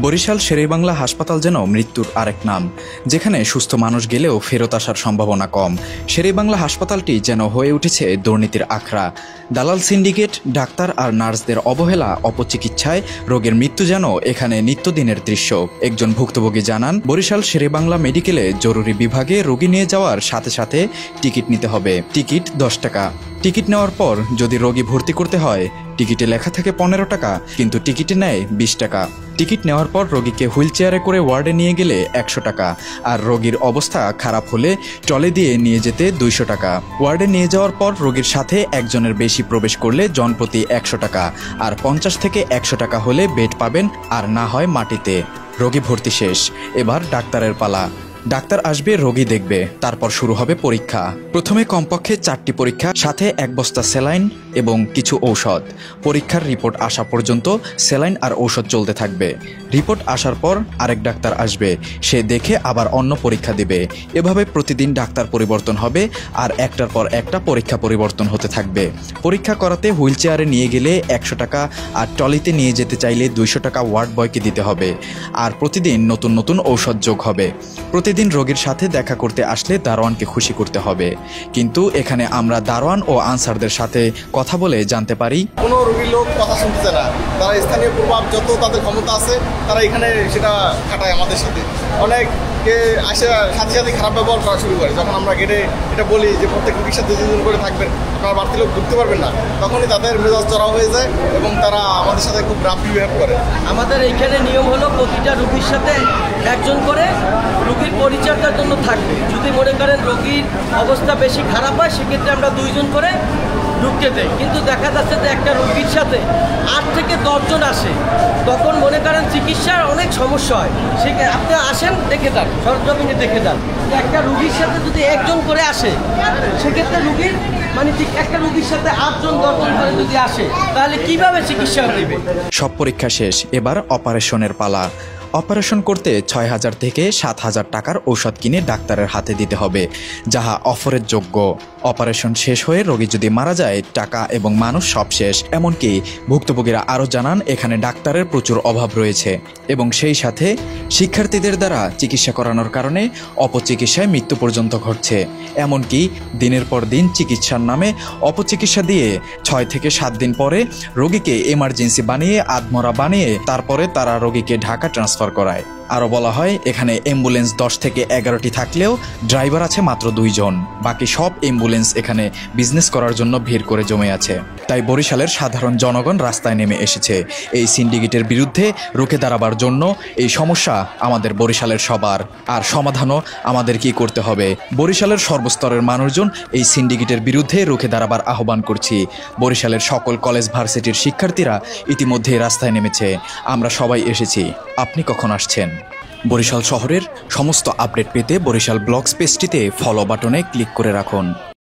বরিশাল শেরেবাংলা হাসপাতাল যেন মৃত্যুর আরেক নাম, যেখানে সুস্থ মানুষ গেলেও ফেরত আসার সম্ভাবনা কম। শেরেবাংলা হাসপাতালটি যেন হয়ে উঠেছে দুর্নীতির আখড়া। দালাল সিন্ডিকেট, ডাক্তার আর নার্সদের অবহেলা, অপচিকিৎসায় রোগের মৃত্যু যেন এখানে নিত্যদিনের দৃশ্য। একজন ভুক্তভোগী জানান, বরিশাল শেরেবাংলা মেডিকেলে জরুরি বিভাগে রোগী নিয়ে যাওয়ার সাথে সাথে টিকিট নিতে হবে। টিকিট 10 টাকা। টিকিট নেওয়ার পর যদি রোগী ভর্তি করতে হয়, টিকিটে লেখা থাকে 15 টাকা, কিন্তু টিকিটে নেয় 20 টাকা। টিকিট নেওয়ার পর রোগীকে হুইল চেয়ারে করে ওয়ার্ডে নিয়ে গেলে 100 টাকা, আর রোগীর অবস্থা খারাপ হলে ট্রলি দিয়ে নিয়ে যেতে 200 টাকা। ওয়ার্ডে নিয়ে যাওয়ার পর রোগীর সাথে একজনের বেশি প্রবেশ করলে জনপ্রতি 100 টাকা, আর 50 থেকে 100 টাকা হলে বেড পাবেন, আর না হয় মাটিতে। রোগী ভর্তি শেষ, এবার ডাক্তারের পালা। ডাক্তার আসবে, রোগী দেখবে, তারপর শুরু হবে পরীক্ষা। প্রথমে কমপক্ষে 4টি পরীক্ষা, সাথে 1 বস্তা স্যালাইন এবং কিছু ঔষধ। পরীক্ষার রিপোর্ট আসা পর্যন্ত স্যালাইন আর ঔষধ চলতে থাকবে। রিপোর্ট আসার পর আরেক ডাক্তার আসবে, সে দেখে আবার অন্য পরীক্ষা দিবে। এভাবে প্রতিদিন ডাক্তার পরিবর্তন হবে, আর একটার পর একটা পরীক্ষা পরিবর্তন হতে থাকবে। পরীক্ষা করাতে হুইল চেয়ারে নিয়ে গেলে 100 টাকা, আর ট্রলিতে নিয়ে যেতে চাইলে 200 টাকা ওয়ার্ড বয়কে দিতে হবে। আর প্রতিদিন নতুন নতুন ঔষধ যোগ হবে। প্রতিদিন রোগীর সাথে দেখা করতে আসলে দারোয়ানকে খুশি করতে হবে, কিন্তু এখানে আমরা দারোয়ান ও আনসারদের সাথে কথা বলে জানতে পারি, কোনো রোগীর লোক কথা শুনতে না, তারা স্থানীয় প্রভাব যত তাদের ক্ষমতা আছে তারা এখানে সেটা খাটায় আমাদের সাথে। অনেকে আসে সাথে সাথে খারাপ ব্যবহার করা শুরু করে। যখন আমরা গেটে এটা বলি যে প্রত্যেক রোগীর সাথে 2 জন করে থাকবেন, আপনারা বাড়তি লোক ঢুকতে পারবেন না, তখনই তাদের মেজাজ চড়া হয়ে যায় এবং তারা আমাদের সাথে খুব রাফ বিহেভ করে। আমাদের এইখানে নিয়ম হলো প্রতিটা রোগীর সাথে একজন করে রোগীর পরিচর্যার জন্য থাকবে। যদি মনে করেন রোগীর অবস্থা বেশি খারাপ হয়, সেক্ষেত্রে আমরা 2 জন করে ঢুকতে দেয়। কিন্তু দেখা যাচ্ছে যে একটা রোগীর সাথে 8 থেকে 10 জন আসে, তখন মনে করেন চিকিৎসার অনেক সমস্যা হয়। সেক্ষেত্রে আপনি আসেন, দেখে যান, সরজমিনে দেখে যান। একটা রোগীর সাথে যদি 1 জন করে আসে, সেক্ষেত্রে রোগীর মানে ঠিক একটা রোগীর সাথে 8 জন 10 জন করে যদি আসে, তাহলে কিভাবে চিকিৎসা দেবে? সব পরীক্ষা শেষ, এবার অপারেশনের পালা। অপারেশন করতে 6000 থেকে 7000 টাকার ঔষধ কিনে ডাক্তারের হাতে দিতে হবে, যাহা অফারের যোগ্য। অপারেশন শেষ হয়ে রোগী যদি মারা যায়, টাকা এবং মানুষ সব শেষ। এমনকি ভুক্তভোগীরা আরও জানান, এখানে ডাক্তারের প্রচুর অভাব রয়েছে এবং সেই সাথে শিক্ষার্থীদের দ্বারা চিকিৎসা করানোর কারণে অপচিকিৎসায় মৃত্যু পর্যন্ত ঘটছে। এমনকি দিনের পর দিন চিকিৎসার নামে অপচিকিৎসা দিয়ে 6 থেকে 7 দিন পরে রোগীকে এমার্জেন্সি বানিয়ে, আধমরা বানিয়ে তারপরে তারা রোগীকে ঢাকা ট্রান্সফার করায়। আরও বলা হয়, এখানে অ্যাম্বুলেন্স 10 থেকে 11টি থাকলেও ড্রাইভার আছে মাত্র 2 জন। বাকি সব অ্যাম্বুলেন্স এখানে বিজনেস করার জন্য ভিড় করে জমে আছে। তাই বরিশালের সাধারণ জনগণ রাস্তায় নেমে এসেছে এই সিন্ডিকেটের বিরুদ্ধে রুখে দাঁড়াবার জন্য। এই সমস্যা আমাদের বরিশালের সবার, আর সমাধানও আমাদের কি করতে হবে। বরিশালের সর্বস্তরের মানুষজন এই সিন্ডিকেটের বিরুদ্ধে রুখে দাঁড়াবার আহ্বান করছি। বরিশালের সকল কলেজ ভার্সিটির শিক্ষার্থীরা ইতিমধ্যে রাস্তায় নেমেছে। আমরা সবাই এসেছি, আপনি কখন আসছেন? বরিশাল শহরের সমস্ত আপডেট পেতে বরিশাল ব্লগস পেজটিতে ফলো বাটনে ক্লিক করে রাখুন।